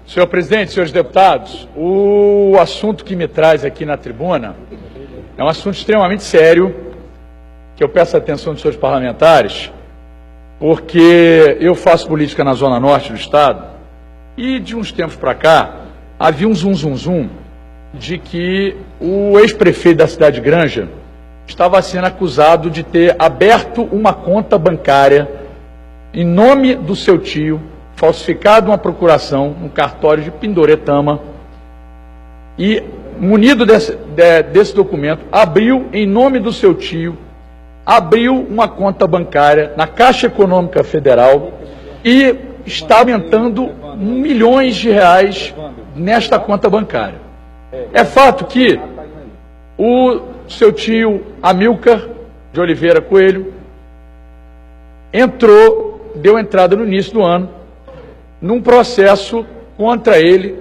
Senhor presidente, senhores deputados, o assunto que me traz aqui na tribuna é um assunto extremamente sério, que eu peço a atenção dos senhores parlamentares, porque eu faço política na Zona Norte do Estado e, de uns tempos para cá, havia um zum-zum-zum de que o ex-prefeito da cidade de Granja estava sendo acusado de ter aberto uma conta bancária em nome do seu tio, falsificado uma procuração no cartório de Pindoretama e, munido desse documento, abriu, em nome do seu tio, abriu uma conta bancária na Caixa Econômica Federal e está aumentando milhões de reais nesta conta bancária. É fato que o seu tio Amilcar de Oliveira Coelho deu entrada no início do ano num processo contra ele,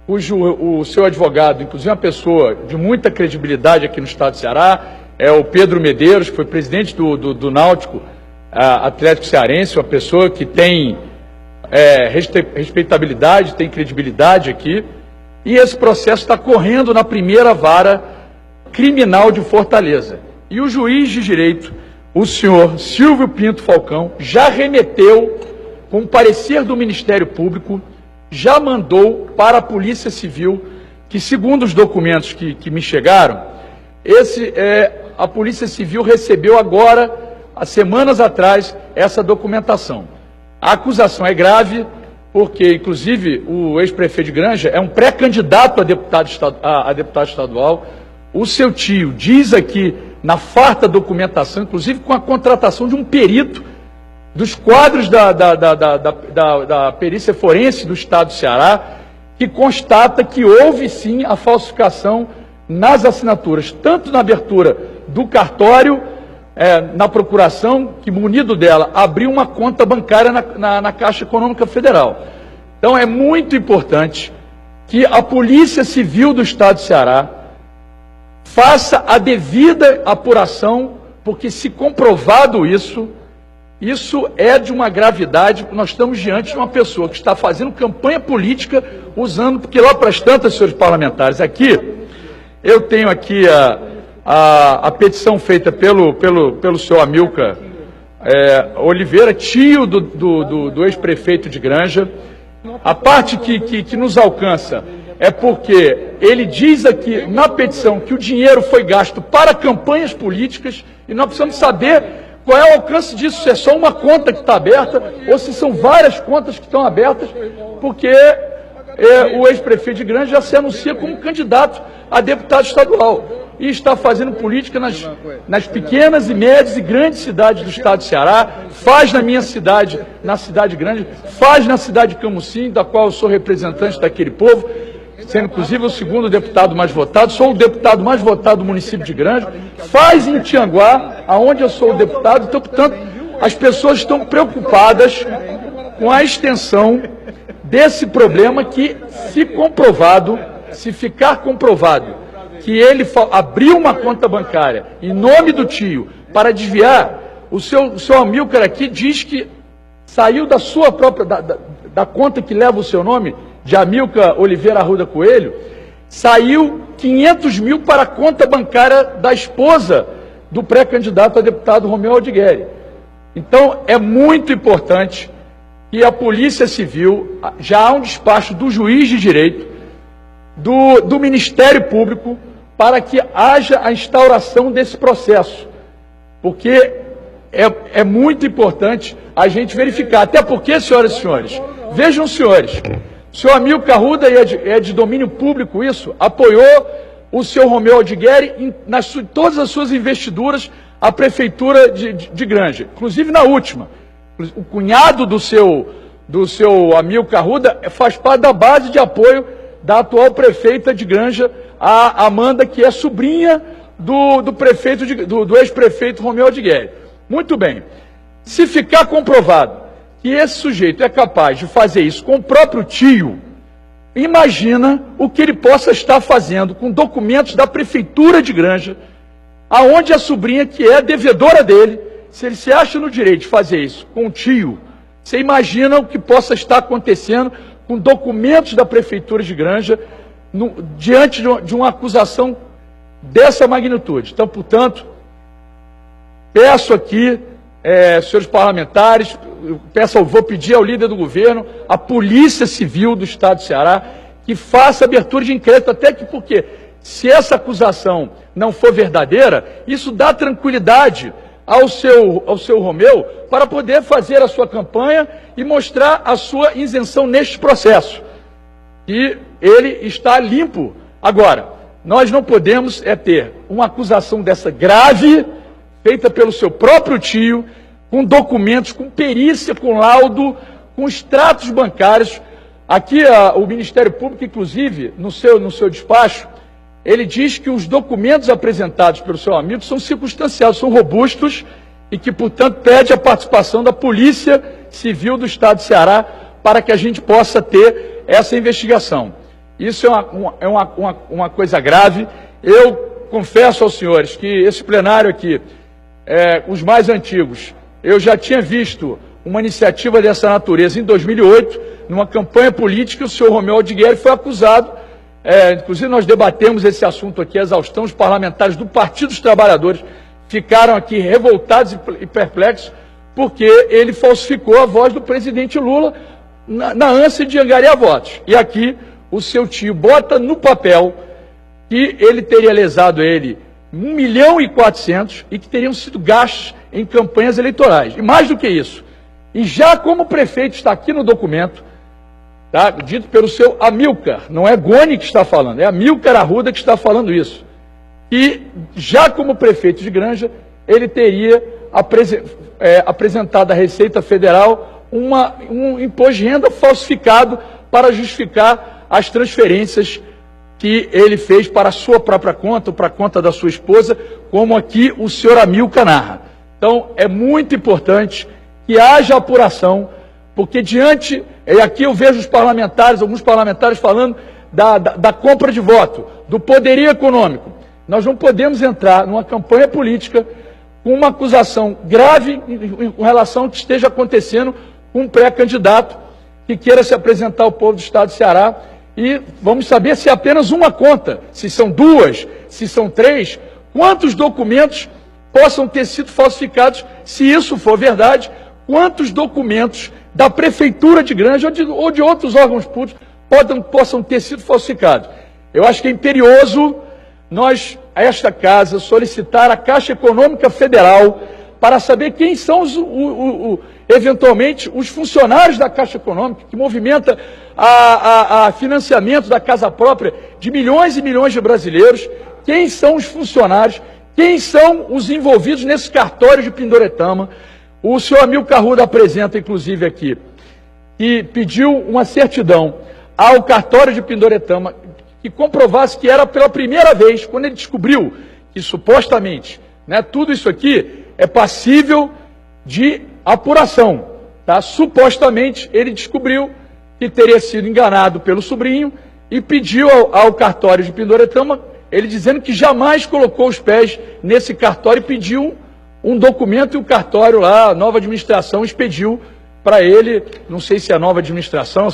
o seu advogado, inclusive uma pessoa de muita credibilidade aqui no estado do Ceará, é o Pedro Medeiros, que foi presidente do Náutico Atlético Cearense, uma pessoa que tem respeitabilidade, tem credibilidade aqui, e esse processo está correndo na primeira vara criminal de Fortaleza. E o juiz de direito, o senhor Silvio Pinto Falcão, já remeteu, com parecer do Ministério Público, já mandou para a Polícia Civil, que segundo os documentos que me chegaram, a Polícia Civil recebeu agora, há semanas atrás, essa documentação. A acusação é grave, porque, inclusive, o ex-prefeito de Granja é um pré-candidato a deputado estadual. O seu tio diz aqui, na farta documentação, inclusive com a contratação de um perito dos quadros da perícia forense do estado do Ceará, que constata que houve sim a falsificação nas assinaturas, tanto na abertura do cartório, na procuração, que munido dela, abriu uma conta bancária na Caixa Econômica Federal. Então é muito importante que a Polícia Civil do estado do Ceará faça a devida apuração, porque se comprovado isso é de uma gravidade, nós estamos diante de uma pessoa que está fazendo campanha política usando, porque lá para as tantas, senhores parlamentares, aqui, eu tenho aqui a petição feita pelo senhor Amilcar Oliveira, tio do ex-prefeito de Granja. A parte que nos alcança é porque ele diz aqui na petição que o dinheiro foi gasto para campanhas políticas e nós precisamos saber qual é o alcance disso, se é só uma conta que está aberta ou se são várias contas que estão abertas, porque o ex-prefeito de Granja já se anuncia como candidato a deputado estadual e está fazendo política nas pequenas e médias e grandes cidades do estado do Ceará, faz na minha cidade, na cidade grande, faz na cidade de Camusim, da qual eu sou representante daquele povo, sendo inclusive o segundo deputado mais votado, sou o deputado mais votado do município de Granja, faz em Tianguá, aonde eu sou o deputado. Então, portanto, as pessoas estão preocupadas com a extensão desse problema que, se ficar comprovado que ele abriu uma conta bancária em nome do tio para desviar, o seu Amilcar aqui diz que saiu da sua própria, da conta que leva o seu nome, de Amilcar Oliveira Arruda Coelho, saiu 500 mil para a conta bancária da esposa do pré-candidato a deputado Romeu Aldigueri. Então, é muito importante que a Polícia Civil, já há um despacho do juiz de direito, do Ministério Público, para que haja a instauração desse processo, porque é muito importante a gente verificar, até porque, senhoras e senhores, vejam, senhores, o senhor Amilcar Arruda, é de domínio público isso, apoiou o senhor Romeu Aldigueri em todas as suas investiduras à prefeitura de Granja, inclusive na última. O cunhado do seu Amilcar Arruda faz parte da base de apoio da atual prefeita de Granja, a Amanda, que é sobrinha do ex-prefeito Romeu Aldigueri. Muito bem. Se ficar comprovado que esse sujeito é capaz de fazer isso com o próprio tio, imagina o que ele possa estar fazendo com documentos da prefeitura de Granja, aonde a sobrinha, que é devedora dele, se ele se acha no direito de fazer isso com o tio, Você imagina o que possa estar acontecendo com documentos da Prefeitura de Granja diante de uma acusação dessa magnitude. Então, portanto, peço aqui, senhores parlamentares, vou pedir ao líder do governo, à Polícia Civil do Estado do Ceará, que faça abertura de inquérito, até que, porque se essa acusação não for verdadeira, isso dá tranquilidade ao seu Romeu para poder fazer a sua campanha e mostrar a sua isenção neste processo. E ele está limpo. Agora, nós não podemos ter uma acusação dessa grave, feita pelo seu próprio tio, com documentos, com perícia, com laudo, com extratos bancários. Aqui o Ministério Público, inclusive, no seu despacho, ele diz que os documentos apresentados pelo seu amigo são circunstanciados, são robustos e que, portanto, pede a participação da Polícia Civil do Estado do Ceará para que a gente possa ter essa investigação. Isso é uma coisa grave. Eu confesso aos senhores que esse plenário aqui, os mais antigos, eu já tinha visto uma iniciativa dessa natureza em 2008, numa campanha política, o senhor Romeu Aldigueri foi acusado, inclusive nós debatemos esse assunto aqui, a exaustão, os parlamentares do Partido dos Trabalhadores ficaram aqui revoltados e perplexos, porque ele falsificou a voz do presidente Lula na ânsia de angariar votos. E aqui o seu tio bota no papel que ele teria lesado ele 1.400.000 e que teriam sido gastos em campanhas eleitorais. E mais do que isso, e já como o prefeito está aqui no documento, tá, dito pelo seu Amilcar, não é Goni que está falando, é Amilcar Arruda que está falando isso. E já como prefeito de Granja, ele teria apresentado à Receita Federal um imposto de renda falsificado para justificar as transferências que ele fez para a sua própria conta, ou para a conta da sua esposa, como aqui o senhor Amilcar narra. Então, é muito importante que haja apuração, porque diante, e aqui eu vejo os parlamentares, alguns parlamentares falando da compra de voto, do poderio econômico. Nós não podemos entrar numa campanha política com uma acusação grave em relação ao que esteja acontecendo com um pré-candidato que queira se apresentar ao povo do Estado do Ceará. E vamos saber se é apenas uma conta, se são duas, se são três, quantos documentos possam ter sido falsificados, se isso for verdade, quantos documentos da Prefeitura de Granja ou de outros órgãos públicos possam ter sido falsificados. Eu acho que é imperioso nós, a esta casa, solicitar a Caixa Econômica Federal para saber quem são, eventualmente, os funcionários da Caixa Econômica, que movimenta a financiamento da casa própria de milhões e milhões de brasileiros, quem são os funcionários, quem são os envolvidos nesse cartório de Pindoretama. O senhor Amilcar Arruda apresenta, inclusive, aqui, e pediu uma certidão ao cartório de Pindoretama que comprovasse que era pela primeira vez, quando ele descobriu que, supostamente, tudo isso aqui é passível de apuração. Tá? Supostamente, ele descobriu que teria sido enganado pelo sobrinho e pediu ao cartório de Pindoretama, ele dizendo que jamais colocou os pés nesse cartório e pediu um documento, e o cartório lá, a nova administração, expediu para ele, não sei se é a nova administração,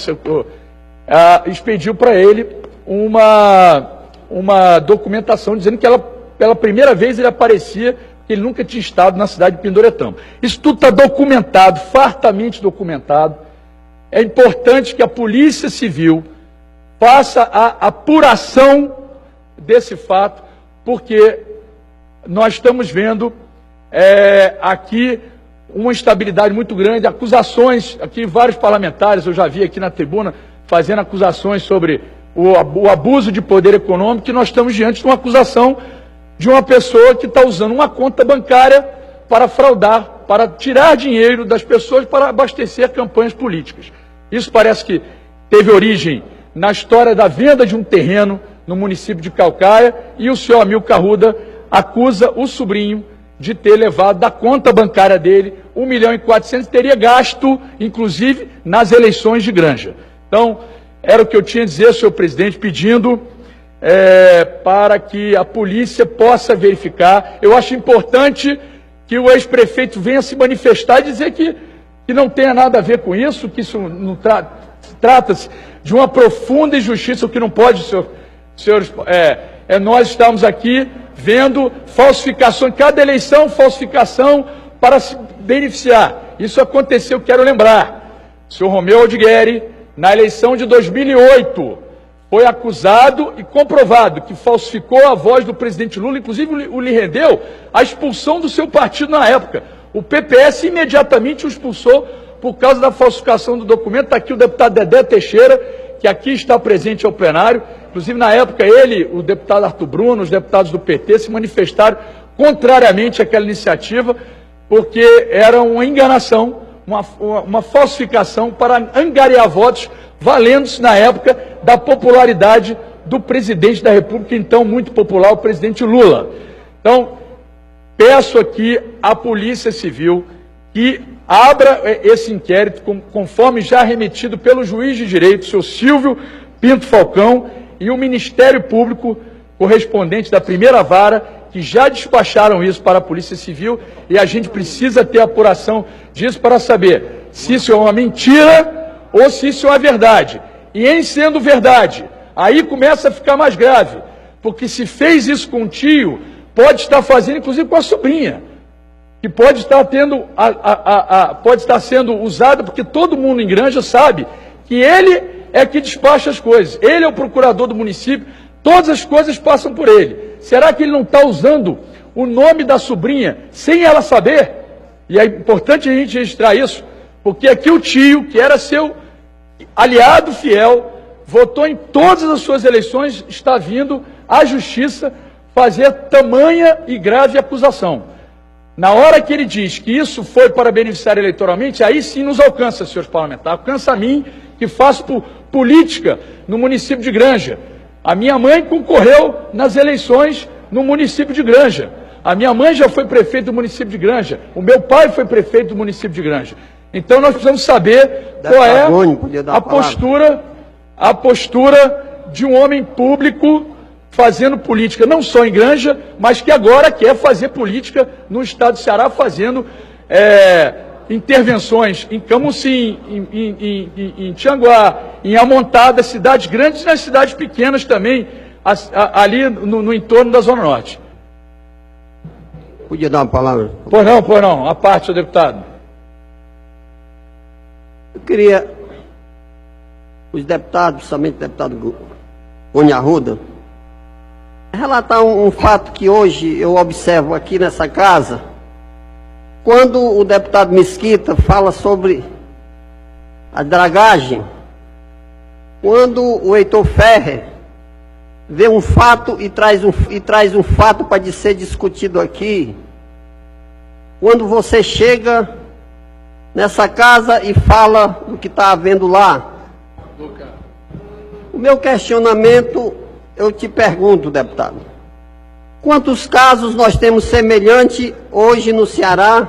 expediu para ele uma documentação dizendo que pela primeira vez ele aparecia, que ele nunca tinha estado na cidade de Pindoretama. Isso tudo está documentado, fartamente documentado. É importante que a Polícia Civil faça a apuração desse fato, porque nós estamos vendo aqui uma instabilidade muito grande, acusações, aqui vários parlamentares, eu já vi aqui na tribuna, fazendo acusações sobre o abuso de poder econômico, que nós estamos diante de uma acusação de uma pessoa que está usando uma conta bancária para fraudar, para tirar dinheiro das pessoas para abastecer campanhas políticas. Isso parece que teve origem na história da venda de um terreno no município de Caucaia, e o senhor Amilcar Arruda acusa o sobrinho de ter levado da conta bancária dele 1.400.000, teria gasto, inclusive, nas eleições de Granja. Então, era o que eu tinha a dizer, senhor presidente, pedindo para que a polícia possa verificar. Eu acho importante que o ex-prefeito venha se manifestar e dizer que que não tenha nada a ver com isso, que isso não trata-se de uma profunda injustiça, o que não pode, senhores, nós estamos aqui vendo falsificação, em cada eleição, falsificação para se beneficiar. Isso aconteceu, quero lembrar, o senhor Romeu Aldigueri, na eleição de 2008, foi acusado e comprovado que falsificou a voz do presidente Lula, inclusive lhe rendeu a expulsão do seu partido na época. O PPS imediatamente o expulsou por causa da falsificação do documento. Está aqui o deputado Dedé Teixeira, que aqui está presente ao plenário. Inclusive, na época, ele, o deputado Arthur Bruno, os deputados do PT se manifestaram contrariamente àquela iniciativa, porque era uma enganação, uma falsificação para angariar votos, valendo-se, na época, da popularidade do presidente da República, então muito popular, o presidente Lula. Então, peço aqui à Polícia Civil que abra esse inquérito, conforme já remetido pelo juiz de direito, o senhor Silvio Pinto Falcão, e o Ministério Público correspondente da primeira vara, que já despacharam isso para a Polícia Civil, e a gente precisa ter apuração disso para saber se isso é uma mentira ou se isso é uma verdade. E em sendo verdade, aí começa a ficar mais grave, porque se fez isso com o tio, pode estar fazendo, inclusive, com a sobrinha, que pode estar tendo, pode estar sendo usada, porque todo mundo em Granja sabe que ele é que despacha as coisas. Ele é o procurador do município, todas as coisas passam por ele. Será que ele não está usando o nome da sobrinha sem ela saber? E é importante a gente registrar isso, porque aqui o tio, que era seu aliado fiel, votou em todas as suas eleições, está vindo à justiça fazer tamanha e grave acusação. Na hora que ele diz que isso foi para beneficiar eleitoralmente, aí sim nos alcança, senhores parlamentares. Alcança a mim, que faço política no município de Granja. A minha mãe concorreu nas eleições no município de Granja. A minha mãe já foi prefeito do município de Granja. O meu pai foi prefeito do município de Granja. Então nós precisamos saber qual é a postura de um homem público fazendo política, não só em Granja, mas que agora quer fazer política no estado do Ceará, fazendo intervenções em Camusim, em Tianguá, em Amontada, cidades grandes e nas cidades pequenas também, ali no entorno da Zona Norte. Podia dar uma palavra? Pois não, a parte, senhor deputado. Eu queria, os deputados, principalmente o deputado Rony Arruda, relatar um fato que hoje eu observo aqui nessa casa. Quando o deputado Mesquita fala sobre a dragagem, quando o Heitor Ferrer vê um fato e traz um fato para ser discutido aqui, quando você chega nessa casa e fala do que está havendo lá, o meu questionamento, eu te pergunto, deputado, quantos casos nós temos semelhante hoje no Ceará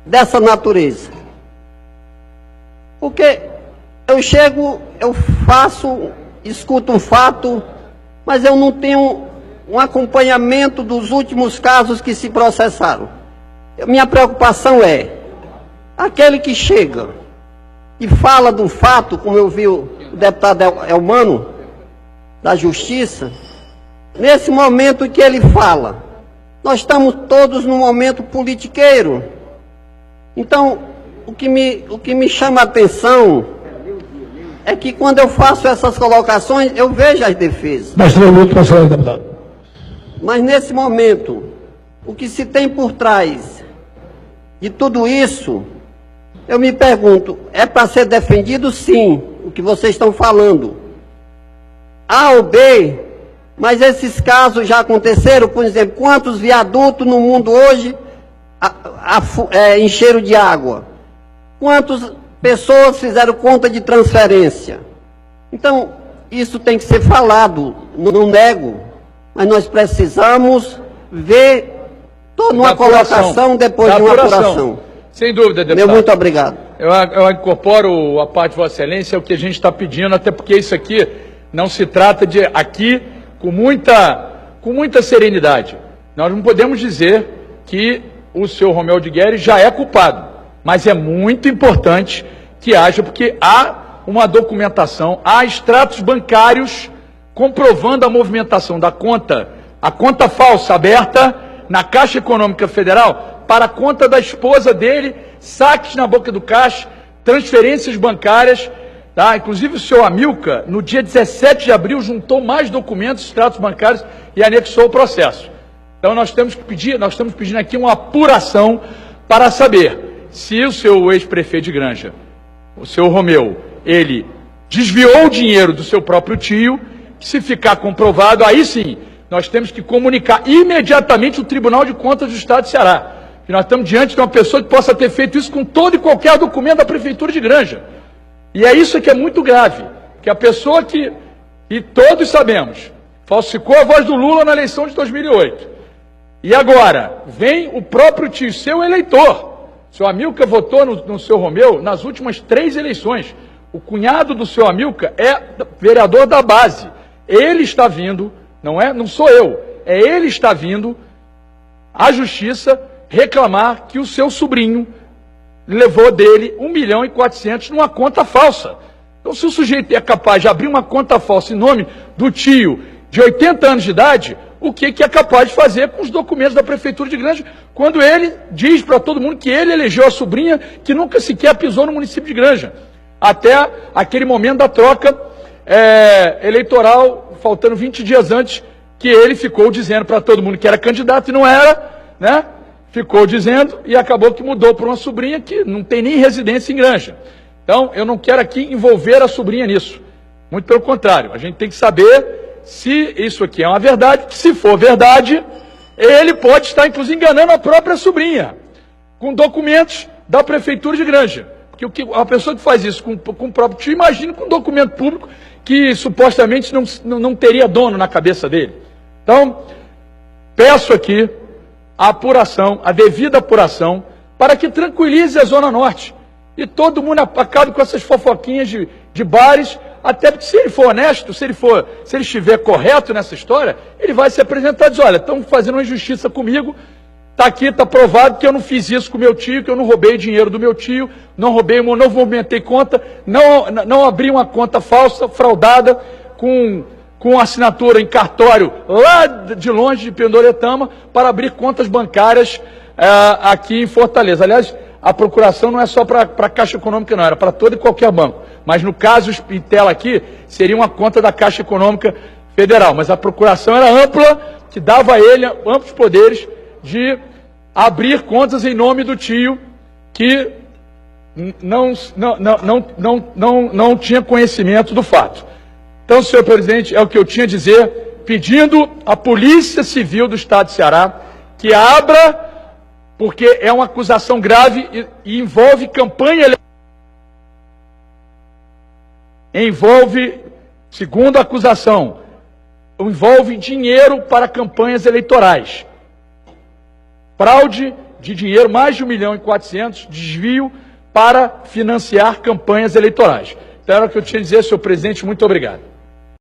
dessa natureza? Porque eu chego, eu faço, escuto um fato, mas eu não tenho um acompanhamento dos últimos casos que se processaram. Minha preocupação é aquele que chega e fala de um fato, como eu vi o deputado Elmano, da Justiça, nesse momento que ele fala, nós estamos todos num momento politiqueiro. Então, o que me chama a atenção é que quando eu faço essas colocações, eu vejo as defesas. Mas nesse momento, o que se tem por trás de tudo isso, eu me pergunto, é para ser defendido sim, o que vocês estão falando. A ou B, mas esses casos já aconteceram, por exemplo, quantos viadutos no mundo hoje encheram de água? Quantas pessoas fizeram conta de transferência? Então, isso tem que ser falado, não nego, mas nós precisamos ver toda uma colocação depois de uma apuração. Sem dúvida, deputado. Muito obrigado. Eu incorporo a parte de Vossa Excelência, é o que a gente está pedindo, até porque isso aqui não se trata de, aqui, com muita serenidade. Nós não podemos dizer que o senhor Romeu Aldigueri já é culpado. Mas é muito importante que haja, porque há uma documentação, há extratos bancários comprovando a movimentação da conta, a conta falsa aberta na Caixa Econômica Federal para a conta da esposa dele, saques na boca do caixa, transferências bancárias, tá? Inclusive o senhor Amilcar, no dia 17 de abril, juntou mais documentos, extratos bancários e anexou o processo. Então nós estamos pedindo aqui uma apuração para saber se o seu ex-prefeito de Granja, o senhor Romeu, ele desviou o dinheiro do seu próprio tio. Se ficar comprovado, aí sim, nós temos que comunicar imediatamente o Tribunal de Contas do Estado de Ceará. Que nós estamos diante de uma pessoa que possa ter feito isso com todo e qualquer documento da Prefeitura de Granja. E é isso que é muito grave, que a pessoa que, e todos sabemos, falsificou a voz do Lula na eleição de 2008. E agora, vem o próprio tio, seu eleitor. O seu Amilcar votou no seu Romeu nas últimas 3 eleições. O cunhado do seu Amilcar é vereador da base. Ele está vindo, não sou eu, é ele está vindo à justiça reclamar que o seu sobrinho levou dele 1.400.000 numa conta falsa. Então, se o sujeito é capaz de abrir uma conta falsa em nome do tio de 80 anos de idade, o que é capaz de fazer com os documentos da Prefeitura de Granja, quando ele diz para todo mundo que ele elegeu a sobrinha que nunca sequer pisou no município de Granja, até aquele momento da troca eleitoral, faltando 20 dias antes, que ele ficou dizendo para todo mundo que era candidato e não era, né? Ficou dizendo e acabou que mudou para uma sobrinha que não tem nem residência em Granja. Então, eu não quero aqui envolver a sobrinha nisso. Muito pelo contrário, a gente tem que saber se isso aqui é uma verdade, que se for verdade, ele pode estar, inclusive, enganando a própria sobrinha, com documentos da Prefeitura de Granja. Porque a pessoa que faz isso com o próprio tio, imagina com um documento público que supostamente não teria dono na cabeça dele. Então, peço aqui a apuração, a devida apuração, para que tranquilize a Zona Norte. E todo mundo acabe com essas fofoquinhas de bares, até porque se ele for honesto, se ele estiver correto nessa história, ele vai se apresentar e dizer, olha, estão fazendo uma injustiça comigo, está aqui, está provado que eu não fiz isso com meu tio, que eu não roubei dinheiro do meu tio, não movimentei conta, não abri uma conta falsa, fraudada, com assinatura em cartório lá de longe de Pindoretama, para abrir contas bancárias aqui em Fortaleza. Aliás, a procuração não é só para a Caixa Econômica, não, era para todo e qualquer banco. Mas no caso em tela aqui, seria uma conta da Caixa Econômica Federal. Mas a procuração era ampla, que dava a ele amplos poderes de abrir contas em nome do tio, que não tinha conhecimento do fato. Então, senhor presidente, é o que eu tinha a dizer, pedindo à Polícia Civil do Estado de Ceará que abra, porque é uma acusação grave e envolve campanha eleitoral. Envolve, segundo a acusação, envolve dinheiro para campanhas eleitorais. Fraude de dinheiro, mais de 1.400.000, desvio para financiar campanhas eleitorais. Então era o que eu tinha a dizer, senhor presidente, muito obrigado.